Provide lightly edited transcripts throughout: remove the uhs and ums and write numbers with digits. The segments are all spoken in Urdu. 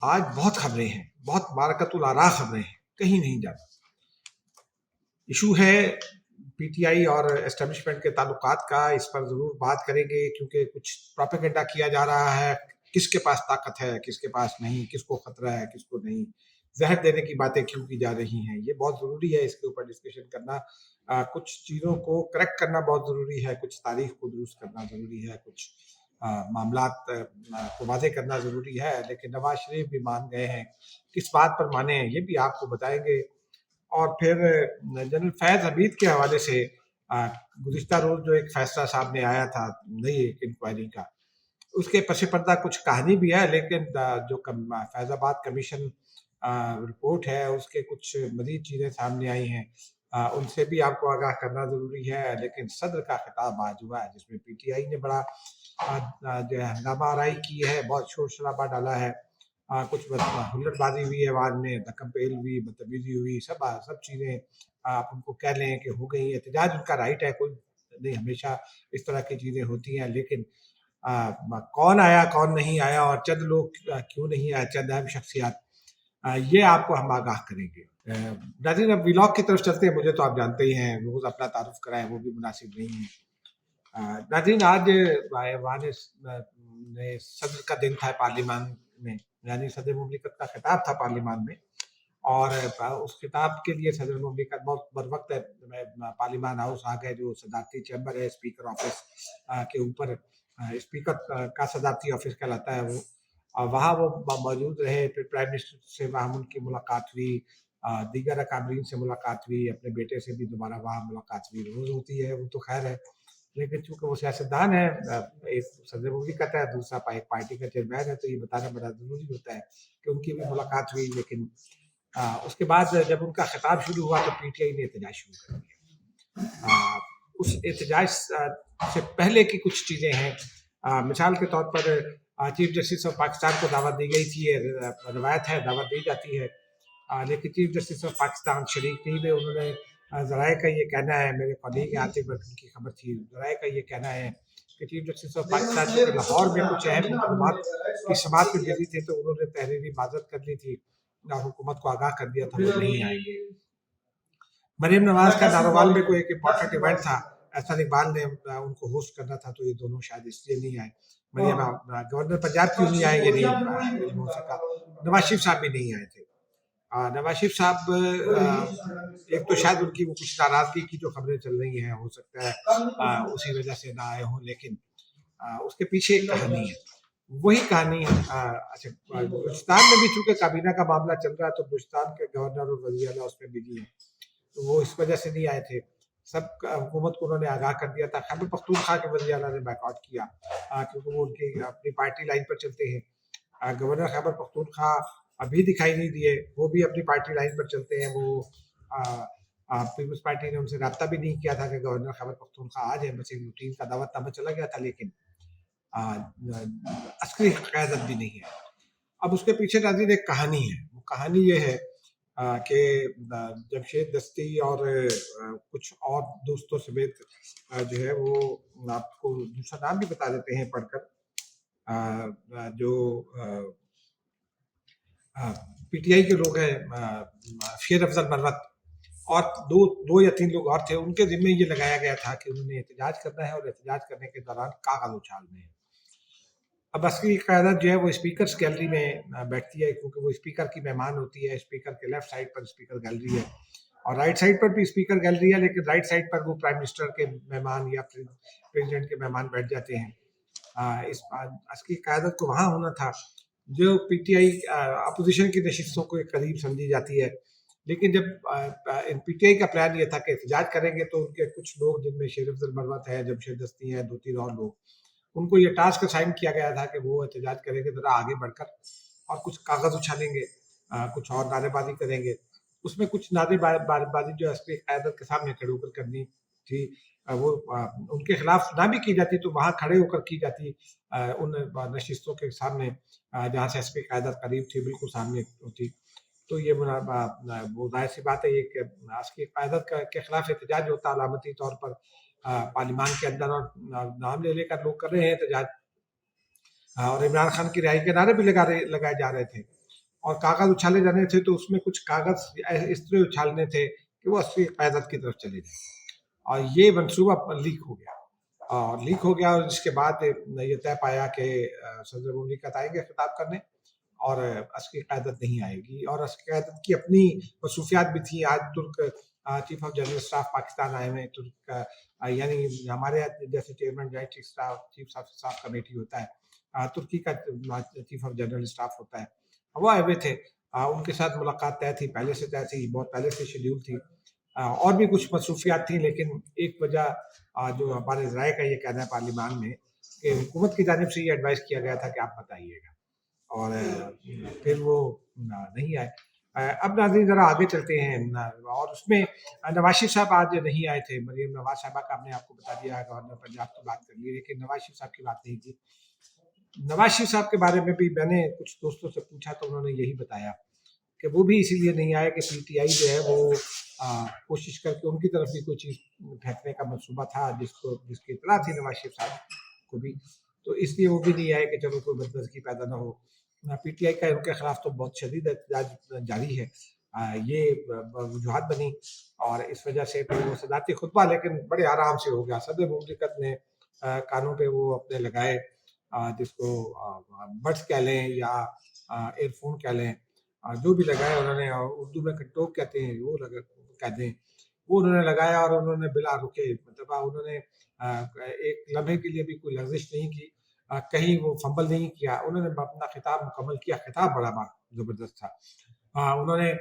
آج بہت خبریں ہیں، بہت معرکۃ الآراء خبریں ہیں، کہیں نہیں جاتا۔ ایشو ہے پی ٹی آئی اور اسٹیبلشمنٹ کے تعلقات کا، اس پر ضرور بات کریں گے کیونکہ کچھ پروپیگنڈا کیا جا رہا ہے، کس کے پاس طاقت ہے، کس کے پاس نہیں، کس کو خطرہ ہے، کس کو نہیں، زہر دینے کی باتیں کیوں کی جا رہی ہیں، یہ بہت ضروری ہے اس کے اوپر ڈسکشن کرنا۔ کچھ چیزوں کو کریکٹ کرنا بہت ضروری ہے، کچھ تاریخ کو درست کرنا ضروری ہے، کچھ معاملات کو واضح کرنا ضروری ہے، لیکن نواز شریف بھی مان گئے ہیں، کس بات پر مانے ہیں یہ بھی آپ کو بتائیں گے۔ اور پھر جنرل فیض حمید کے حوالے سے گزشتہ روز جو ایک فیصلہ سامنے آیا تھا نئی ایک انکوائری کا، اس کے پس پردہ کچھ کہانی بھی ہے، لیکن جو فیض آباد کمیشن رپورٹ ہے اس کے کچھ مزید چیزیں سامنے آئی ہیں، ان سے بھی آپ کو آگاہ کرنا ضروری ہے۔ لیکن صدر کا خطاب آج ہوا ہے جس میں پی ٹی آئی نے بڑا جو ہے ہنگامہ آرائی کی ہے، بہت شور شرابہ ڈالا ہے، کچھ ہلٹ بازی ہوئی ہے عوام میں، دھکم پیل ہوئی، بدتمیزی ہوئی، سب چیزیں آپ ان کو کہہ لیں کہ ہو گئی۔ احتجاج ان کا رائٹ ہے، کوئی نہیں، ہمیشہ اس طرح کی چیزیں ہوتی ہیں، لیکن کون آیا کون نہیں آیا اور چند لوگ کیوں نہیں آیا، چند اہم شخصیات، یہ آپ کو ہم آگاہ کریں گے۔ ناظرین اب ولاگ کی طرف چلتے ہیں، مجھے تو آپ جانتے ہی ہیں، روز اپنا تعارف کرائیں وہ بھی مناسب نہیں ہے۔ ناظرین آج ایوان نے صدر کا دن تھا پارلیمان میں، یعنی صدر مملکت کا خطاب تھا پارلیمان میں، اور اس خطاب کے لیے صدر مملکت بہت بر وقت پارلیمان ہاؤس آ گئے، جو صدارتی چیمبر ہے اسپیکر آفس کے اوپر، اسپیکر کا صدارتی آفس کہلاتا ہے وہ، وہاں وہ موجود رہے۔ پھر پرائم منسٹر سے وہاں ان کی ملاقات ہوئی، دیگر اکابرین سے ملاقات ہوئی، اپنے بیٹے سے بھی دوبارہ وہاں ملاقات ہوئی، روز ہوتی ہے وہ تو خیر ہے، لیکن چونکہ وہ سیاستدان ہے، ایک صدر مملکت ہے، دوسرا ایک پارٹی کا چیئرمین ہے، تو یہ بتانا بڑا ضروری ہوتا ہے کہ ان کی بھی ملاقات ہوئی۔ لیکن اس کے بعد جب ان کا خطاب شروع ہوا تو پی ٹی آئی نے احتجاج شروع کر دیا۔ اس احتجاج سے پہلے کی کچھ چیزیں ہیں، مثال کے طور پر چیف جسٹس آف پاکستان کو دعوت دی گئی تھی، روایت ہے دعوت دی جاتی ہے، لیکن چیف جسٹس آف پاکستان شریک نہیں ہوئے۔ انہوں نے ذرائع کا یہ کہنا ہے، میرے قلیگ عاطف برکن کی خبر تھی، ذرائع کا یہ کہنا ہے کہ چیف جسٹس آف پاکستان کے لاہور میں کچھ اہم معلومات کی سماعت میں بزی تھے، تو انہوں نے تحریری معذرت کر لی تھی، حکومت کو آگاہ کر دیا تھا وہ نہیں آئیں گے۔ مریم نواز کا ناروال میں کوئی ایک امپورٹنٹ ایونٹ تھا، احسان اقبال نے ان کو ہوسٹ کرنا تھا، تو یہ دونوں شاید اس لیے نہیں آئے۔ مریم گورنر پنجاب کیوں نہیں آئے یہ نہیں ہو سکا۔ نواز شریف صاحب بھی نہیں آئے تھے۔ نواز شریف صاحب ایک تو شاید ان کی وہ کچھ ناراضگی کی جو خبریں چل رہی ہیں، ہو سکتا ہے اسی وجہ سے نہ آئے ہوں، لیکن اس کے پیچھے ایک کہانی ہے، وہی کہانی ہے۔ اچھا، بلوچستان میں بھی چونکہ کابینہ کا معاملہ چل رہا ہے تو بلوچستان کے گورنر اور وزیر اعلیٰ اس میں بزی ہیں، تو وہ اس وجہ سے نہیں آئے تھے۔ سب حکومت کو انہوں نے آگاہ کر دیا تھا۔ خیبر پختونخوا کے وزیر اعلیٰ نے بیک آؤٹ کیا کیونکہ وہ ان کی اپنی پارٹی لائن پر چلتے ہیں۔ گورنر خیبر پختونخوا ابھی دکھائی نہیں دیے، وہ بھی اپنی پارٹی لائن پر چلتے ہیں۔ وہ پیپلز پارٹی نے ان سے رابطہ بھی نہیں کیا تھا کہ گورنر خیبر پختونخوا آ جائیں، بس ایک روٹین کا دعوت نامہ چلا گیا تھا، لیکن عسکری قیادت بھی نہیں ہے۔ اب اس کے پیچھے ناظرین ایک کہانی ہے، وہ کہانی یہ ہے کہ جمشید دستی اور کچھ اور دوستوں سمیت جو ہے وہ، آپ کو دوسرا نام بھی بتا دیتے ہیں پڑھ کر، جو پی ٹی آئی کے لوگ ہیں، شیر افضل مروت اور دو یا تین لوگ اور تھے، ان کے ذمہ یہ لگایا گیا تھا کہ انہوں نے احتجاج کرنا ہے اور احتجاج کرنے کے دوران کاغذ اچھالنے ہیں۔ اب عسکری قیادت جو ہے وہ اسپیکرز گیلری میں بیٹھتی ہے، کیونکہ وہ اسپیکر کی مہمان ہوتی ہے۔ اسپیکر کے لیفٹ سائڈ پر اسپیکر گیلری ہے اور رائٹ سائڈ پر بھی اسپیکر گیلری ہے، لیکن رائٹ سائڈ پر وہ پرائم منسٹر کے مہمان یا پریزیڈنٹ کے مہمان بیٹھ جاتے ہیں۔ اس عسکری قیادت کو وہاں ہونا تھا، جو پی ٹی آئی اپوزیشن کی نشستوں کو ایک قریب سمجھی جاتی ہے، لیکن جب پی ٹی آئی کا پلان یہ تھا کہ احتجاج کریں گے تو ان کے کچھ لوگ، جن میں شیر افضل مروت ہے، جمشید دستی ہیں، دو تین اور لوگ، ان کو یہ ٹاسک اسائن کیا گیا تھا کہ وہ احتجاج کریں گے ذرا آگے بڑھ کر اور کچھ کاغذ اچھالیں گے، کچھ اور نعرے بازی کریں گے۔ اس میں کچھ نعرے بازی جو عسکری قیادت کے سامنے کھڑے ہو کر کرنی تھی، وہ ان کے خلاف نہ بھی کی جاتی تو وہاں کھڑے ہو کر کی جاتی ان نشستوں کے سامنے، جہاں سے عسکری قیادت قریب تھی، بالکل سامنے ہوتی۔ تو یہ وہ ظاہر سی بات ہے، یہ کہ عسکری قیادت کے خلاف احتجاج ہوتا علامتی طور پر پارلیمان کے اندر، اور نام لے کر لوگ کر رہے ہیں احتجاج، اور عمران خان کی رہائی کے نعرے بھی لگائے جا رہے تھے۔ اور کاغذ اچھالے جانے تھے تو اس میں کچھ کاغذ اس طرح اچھالنے تھے کہ وہ اصلی قیادت کی طرف چلے جائیں، اور یہ منصوبہ لیک ہو گیا، اور لیک ہو گیا، اور اس کے بعد یہ طے پایا کہ صدر مملکت آئیں گے خطاب کرنے، اور عسکری قیادت نہیں آئے گی، اور عسکری قیادت کی اپنی مصروفیات بھی تھیں۔ آج ترک chief of general staff Pakistan آئے ہوئے ہیں، ترک یعنی ہمارے جیسے chairman joint chief of staff committee ہوتا ہے، ترکی کا چیف آف جنرل اسٹاف ہوتا ہے، وہ آئے ہوئے تھے، ان کے ساتھ ملاقات طے تھی، پہلے سے طے تھی، بہت پہلے سے شیڈیول تھی، اور بھی کچھ مصروفیات تھیں، لیکن ایک وجہ جو ہمارے ذرائع کا یہ کہنا ہے پارلیمان میں کہ حکومت کی جانب سے یہ ایڈوائز کیا گیا تھا کہ آپ بتائیے گا، اور پھر وہ نہیں آئے۔ اب ناظرین ذرا آگے چلتے ہیں، اور اس میں نواز شریف صاحب آج نہیں آئے تھے، مریم نواز صاحبہ کا ہم نے آپ کو بتا دیا، گورنر پنجاب کی بات کر لی، لیکن نواز شریف صاحب کی بات نہیں تھی۔ نواز شریف صاحب کے بارے میں بھی میں نے کچھ دوستوں سے پوچھا تو انہوں نے یہی بتایا کہ وہ بھی اسی لیے نہیں آئے کہ پی ٹی آئی جو ہے وہ کوشش کر کے ان کی طرف بھی کوئی چیز پھینکنے کا منصوبہ تھا، جس کی اطلاع تھی نواز شریف صاحب کو بھی، تو اس لیے وہ بھی نہیں آئے کہ چلو کوئی بدنظری پیدا نہ ہو۔ پی ٹی آئی کا ان کے خلاف تو بہت شدید احتجاج جاری ہے، یہ وجوہات بنی، اور اس وجہ سے پھر وہ صدارتی خطبہ لیکن بڑے آرام سے ہو گیا، صدر مملکت نے کانوں پہ وہ اپنے لگائے، جس کو بڈس کہہ لیں یا ایئر فون کہہ لیں، جو بھی لگائے انہوں نے، اردو میں کنٹوک کہتے ہیں، وہ کہہ دیں، وہ انہوں نے لگایا، اور انہوں نے بلا رکے، مطلب انہوں نے ایک لمحے کے لیے بھی کوئی لغزش نہیں کی، کہیں وہ فمبل نہیں کیا، انہوں نے اپنا خطاب مکمل کیا، خطاب بڑا زبردست تھا۔ انہوں نے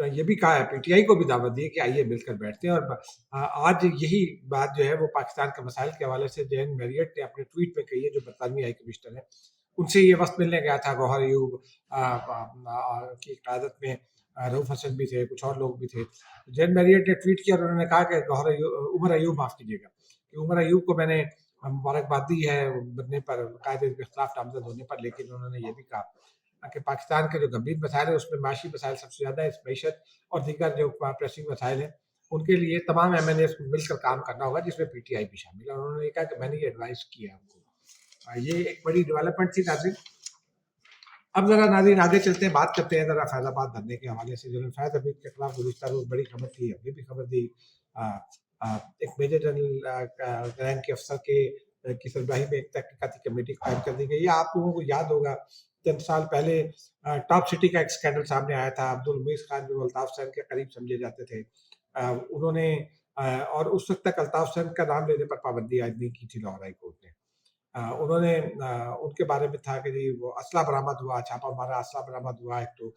یہ بھی کہا ہے، پی ٹی آئی کو بھی دعوت دی کہ آئیے مل کر بیٹھتے ہیں، اور آج یہی بات جو ہے وہ پاکستان کے مسائل کے حوالے سے جین میریٹ نے اپنے ٹویٹ میں کہی ہے، جو برطانوی ہائی کمشنر ہے، ان سے یہ وقت ملنے گیا تھا، گوہر ایوب کی قیادت میں رؤف حسن بھی تھے، کچھ اور لوگ بھی تھے، جین میریٹ نے ٹویٹ کیا اور انہوں نے کہا کہ عمر ایوب معاف کیجیے گا، کہ عمر ایوب کو میں نے مبارکباد دی ہے بننے پر، قاعدے کے خلاف نامزد ہونے پر، لیکن انہوں نے یہ بھی کہا کہ پاکستان کے جو گمبھیر مسائل ہیں اس میں معاشی مسائل سب سے زیادہ ہے، معیشت اور دیگر جو پریسنگ مسائل ہیں ان کے لیے تمام ایم این ایز کو مل کر کام کرنا ہوگا، جس میں پی ٹی آئی بھی شامل ہے، اور انہوں نے کہا کہ میں نے یہ ایڈوائز کیا ہے ان کو۔ یہ ایک بڑی ڈیولپمنٹ تھی ناظرین۔ اب ذرا ناظرین آگے چلتے ہیں، بات کرتے ہیں ذرا فیض آباد دھرنے کے حوالے سے۔ جنرل فیض حمید کے خلاف گزشتہ روز بڑی خبر تھی، ابھی بھی خبر دی، ایک میجر جنرل رینک کے افسر کی سربراہی میں ایک تحقیقاتی کمیٹی قائم کر دی گئی ہے۔ آپ لوگوں کو یاد ہوگا 3 سال پہلے ٹاپ سٹی کا ایک اسکینڈل سامنے آیا تھا، عبدالمعیز خان جو الطاف حسین کے قریب سمجھے جاتے تھے، انہوں نے اور اس وقت تک الطاف حسین کا نام لینے پر پابندی عائد نہیں کی تھی لاہور ہائی کورٹ نے، انہوں نے ان کے بارے میں تھا کہ جی وہ اسلحہ برآمد ہوا، چھاپا مارا، اسلحہ برآمد ہوا ایک، تو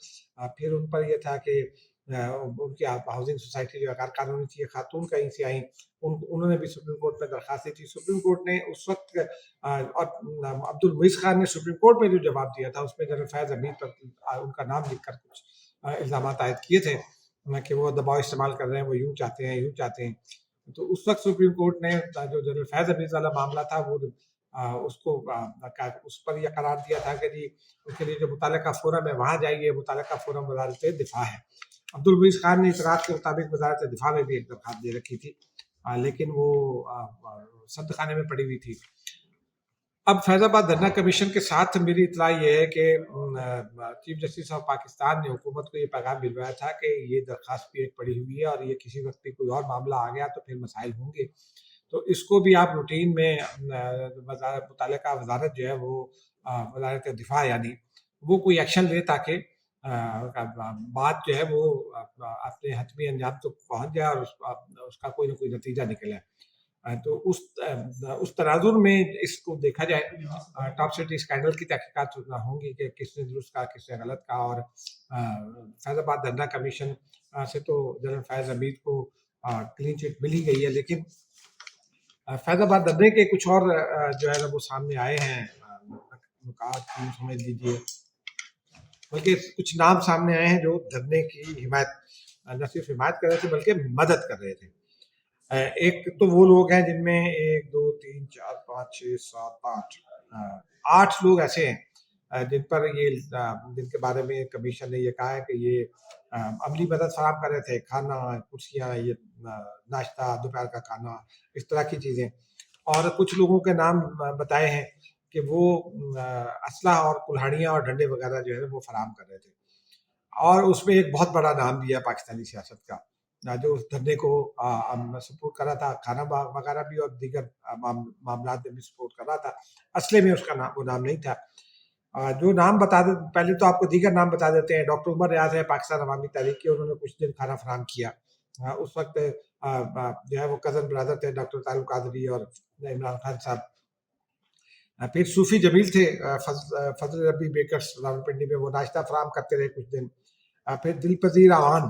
پھر ان پر یہ تھا کہ ان کی ہاؤسنگ سوسائٹی جو غیر قانونی تھی، خاتون کہیں سے آئیں، انہوں نے بھی سپریم کورٹ میں درخواست دی تھی، سپریم کورٹ نے اس وقت، اور عبدالمعیز خان نے سپریم کورٹ میں جو جواب دیا تھا اس میں جنرل فیض حمید پر ان کا نام لکھ کر کچھ الزامات عائد کیے تھے کہ وہ دباؤ استعمال کر رہے ہیں، وہ یوں چاہتے ہیں یوں چاہتے ہیں، تو اس وقت سپریم کورٹ نے جو جنرل فیض حمید والا معاملہ تھا وہ اس کو اس پر یہ قرار دیا تھا کہ جی اس کے لیے جو متعلقہ فورم ہے وہاں جائیے، متعلقہ فورم وزارت دفاع ہے۔ عبدالمعیز خان نے اطلاعات کے مطابق وزارت دفاع میں بھی ایک درخواست دے رکھی تھی، لیکن وہ سد خانے میں پڑی ہوئی تھی۔ اب فیض آباد دھرنا کمیشن کے ساتھ میری اطلاع یہ ہے کہ چیف جسٹس آف پاکستان نے حکومت کو یہ پیغام بھجوایا تھا کہ یہ درخواست بھی ایک پڑی ہوئی ہے، اور یہ کسی وقت بھی کوئی اور معاملہ آ گیا تو پھر مسائل ہوں گے، تو اس کو بھی آپ روٹین میں متعلقہ وزارت جو ہے وہ وزارت دفاع یعنی وہ کوئی ایکشن لے تاکہ بات جو ہے وہ اپنے حتمی انجام تک پہنچ جائے اور اس کا کوئی نہ کوئی نتیجہ نکلے، تو اس تناظر میں اس کو دیکھا جائے، ٹاپ سٹی اسکینڈل کی تحقیقات ہوں گی کہ کس نے درست کہا کس نے غلط کہا، اور فیض آباد دھرنا کمیشن سے تو جنرل فیض حمید کو کلین چٹ مل ہی گئی ہے، لیکن فیض آباد دھرنے کے کچھ اور جو ہے نا وہ سامنے آئے ہیں نکات، سمجھ لیجیے، بلکہ کچھ نام سامنے آئے ہیں جو دھرنے کی حمایت نہ صرف حمایت کر رہے تھے بلکہ مدد کر رہے تھے۔ ایک تو وہ لوگ ہیں جن میں 1 2 3 4 5 6 7 8 لوگ ایسے ہیں جن پر جن کے بارے میں کمیشن نے یہ کہا ہے کہ یہ عملی مدد فراہم کر رہے تھے، کھانا، کرسیاں، یہ ناشتہ، دوپہر کا کھانا، اس طرح کی چیزیں، اور کچھ لوگوں کے نام بتائے ہیں کہ وہ اسلحہ اور کلہاڑیاں اور ڈنڈے وغیرہ جو ہے وہ فراہم کر رہے تھے۔ اور اس میں ایک بہت بڑا نام بھی ہے پاکستانی سیاست کا جو اس دھرنے کو سپورٹ کر رہا تھا، کھانا وغیرہ بھی اور دیگر معاملات میں بھی سپورٹ کر رہا تھا. اصل میں اس کا نام وہ نام نہیں تھا. جو نام بتا دے پہلے تو آپ کو دیگر نام بتا دیتے ہیں. ڈاکٹر عمر ریاض ہے پاکستان عوامی تحریک کے، انہوں نے کچھ دن کھانا فراہم کیا. اس وقت جو ہے وہ کزن برادر تھے ڈاکٹر طارق قادری اور عمران خان صاحب. پھر صوفی جمیل تھے فضل ربی بیکرز راولپنڈی میں، وہ ناشتہ فراہم کرتے رہے کچھ دن. پھر دل پذیر اعوان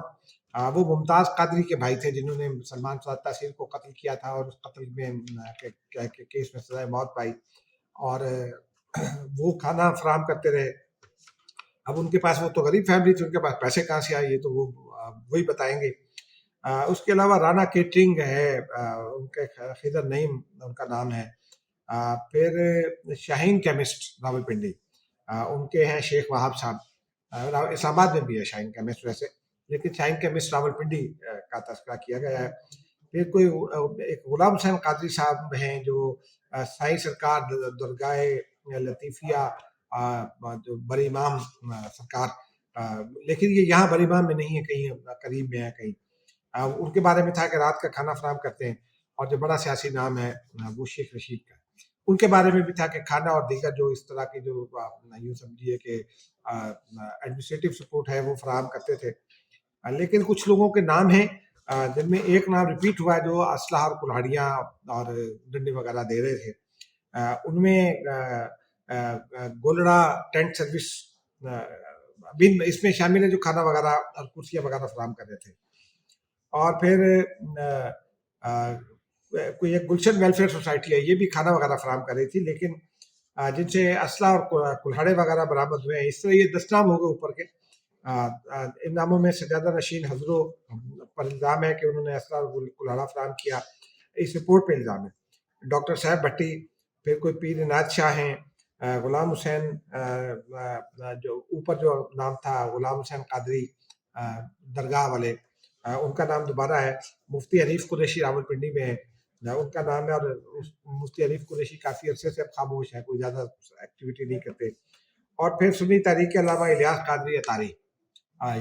وہ ممتاز قادری کے بھائی تھے جنہوں نے سلمان فہد تاثیر کو قتل کیا تھا اور اس قتل میں کیس میں سزائے موت پائی، اور وہ کھانا فراہم کرتے رہے. اب ان کے پاس، وہ تو غریب فیملی تھی، ان کے پاس پیسے کہاں سے آئے یہ تو وہی بتائیں گے. اس کے علاوہ رانا کیٹرنگ ہے، ان کے خضر نعیم ان کا نام ہے. پھر شاہین کیمسٹ راولپنڈی، ان کے ہیں شیخ وہاب صاحب. اسلام آباد میں بھی ہے شاہین کیمسٹ ویسے، لیکن شاہین کیمسٹ راولپنڈی کا تذکرہ کیا گیا ہے. پھر کوئی ایک غلام حسین قادری صاحب ہیں جو سائی سرکار درگاہ لطیفیہ جو بڑے امام سرکار، لیکن یہ یہاں بڑے امام میں نہیں ہے، کہیں قریب میں ہے کہیں. ان کے بارے میں تھا کہ رات کا کھانا فراہم کرتے ہیں. اور جو بڑا سیاسی نام ہے وہ شیخ رشید کا، ان کے بارے میں بھی تھا کہ کھانا اور دیگر جو اس طرح کی جو یوں سمجھیے کہ ایڈمنسٹریٹو سپورٹ ہے وہ فراہم کرتے تھے. لیکن کچھ لوگوں کے نام ہیں جن میں ایک نام ریپیٹ ہوا ہے جو اسلحہ اور کلہاڑیاں اور ڈنڈے وغیرہ دے رہے تھے. ان میں گولڑا ٹینٹ سروس بھی اس میں شامل ہے جو کھانا وغیرہ اور کرسیاں وغیرہ فراہم کر رہے تھے. اور پھر کوئی ایک گلشن ویلفیئر سوسائٹی ہے، یہ بھی کھانا وغیرہ فراہم کر رہی تھی، لیکن جن سے اسلحہ اور کلہاڑے وغیرہ برآمد ہوئے ہیں. اس طرح یہ 10 نام ہو گئے اوپر کے. ان ناموں میں سجادہ نشین حضروں پر الزام ہے کہ انہوں نے اسلحہ اور کلہاڑا فراہم کیا، اس رپورٹ پہ الزام ہے. ڈاکٹر صاحب بھٹی، پھر کوئی پیر عنایت شاہ ہیں، غلام حسین جو اوپر جو نام تھا غلام حسین قادری درگاہ والے، ان کا نام دوبارہ ہے. مفتی حنیف قریشی راولپنڈی میں ہے، ان کا نام ہے. اور مفتی حنیف قریشی کافی عرصے سے خاموش ہے، کوئی زیادہ ایکٹیویٹی نہیں کرتے. اور پھر سنی تحریک کے علامہ الیاس قادری اطاری،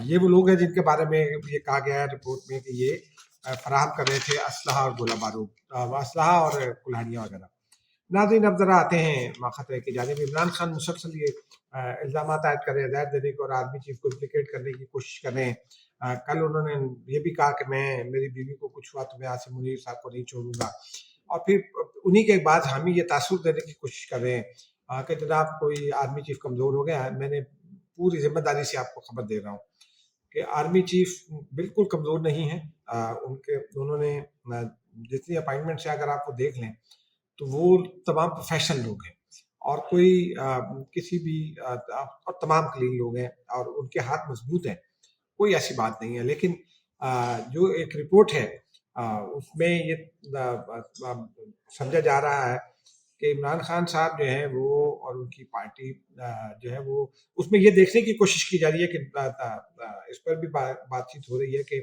یہ وہ لوگ ہیں جن کے بارے میں یہ کہا گیا ہے رپورٹ میں کہ یہ فراہم کر رہے تھے اسلحہ اور گولہ بارود، اسلحہ اور کلہاڑیاں وغیرہ. ناظرین اب ذرا آتے ہیں خطرے کی جانب. عمران خان مسلسل یہ الزامات عائد کر رہے ہیں، زہر دینے کو اور آرمی چیف کو امپلیکیٹ کرنے کی کوشش کر رہے ہیں. کل انہوں نے یہ بھی کہا کہ میری بیوی کو کچھ ہوا تو میں عاصم منیر صاحب کو نہیں چھوڑوں گا. اور پھر انہی کے بعد ہمیں یہ تاثر دینے کی کوشش کر رہے ہیں کہ جناب کوئی آرمی چیف کمزور ہو گیا ہے. میں نے پوری ذمہ داری سے آپ کو خبر دے رہا ہوں کہ آرمی چیف بالکل کمزور نہیں ہے. انہوں نے جتنی اپائنٹمنٹس ہیں اگر آپ کو دیکھ لیں تو وہ تمام پروفیشنل لوگ ہیں، اور کوئی کسی بھی اور تمام کلین لوگ ہیں اور ان کے ہاتھ مضبوط ہیں، کوئی ایسی بات نہیں ہے. لیکن جو ایک رپورٹ ہے اس میں یہ سمجھا جا رہا ہے کہ عمران خان صاحب جو ہیں وہ اور ان کی پارٹی جو ہے وہ اس میں یہ دیکھنے کی کوشش کی جا رہی ہے کہ اس پر بھی بات چیت ہو رہی ہے کہ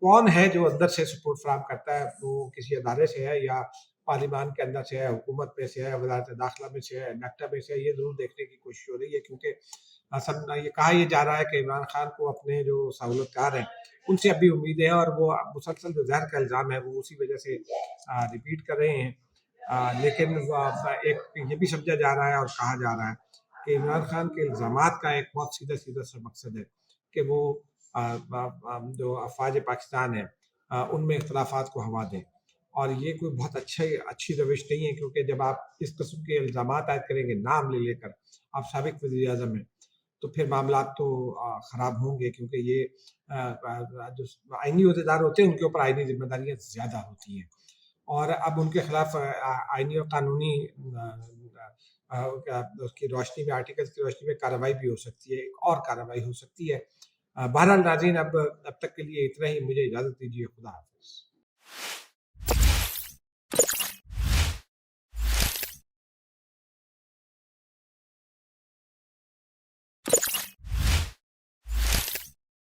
کون ہے جو اندر سے سپورٹ فراہم کرتا ہے، وہ کسی ادارے سے ہے یا پارلیمان کے اندر سے ہے، حکومت میں سے ہے، وزارت داخلہ میں سے ہے، نیکٹا میں سے ہے. یہ ضرور دیکھنے کی کوشش ہو رہی ہے کیونکہ یہ کہا یہ جا رہا ہے کہ عمران خان کو اپنے جو سہولت کار ہیں ان سے اب بھی امید ہے، اور وہ مسلسل جو زہر کا الزام ہے وہ اسی وجہ سے ریپیٹ کر رہے ہیں. لیکن ایک یہ بھی سمجھا جا رہا ہے اور کہا جا رہا ہے کہ عمران خان کے الزامات کا ایک بہت سیدھا سا مقصد ہے کہ وہ جو افواج پاکستان ہے ان میں اختلافات کو ہوا دیں. اور یہ کوئی بہت اچھی روش نہیں ہے، کیونکہ جب آپ اس قسم کے الزامات عائد کریں گے نام لے کر، آپ سابق وزیر اعظم ہیں، تو پھر معاملات تو خراب ہوں گے. کیونکہ یہ جو آئینی عہدیدار ہوتے ہیں ان کے اوپر آئینی ذمہ داریاں زیادہ ہوتی ہیں، اور اب ان کے خلاف آئینی اور قانونی اس کی روشنی میں، آرٹیکلز کی روشنی میں کارروائی بھی ہو سکتی ہے، ایک اور کارروائی ہو سکتی ہے. بہرحال ناظرین اب تک کے لیے اتنا ہی. مجھے اجازت دیجیے. خدا حافظ.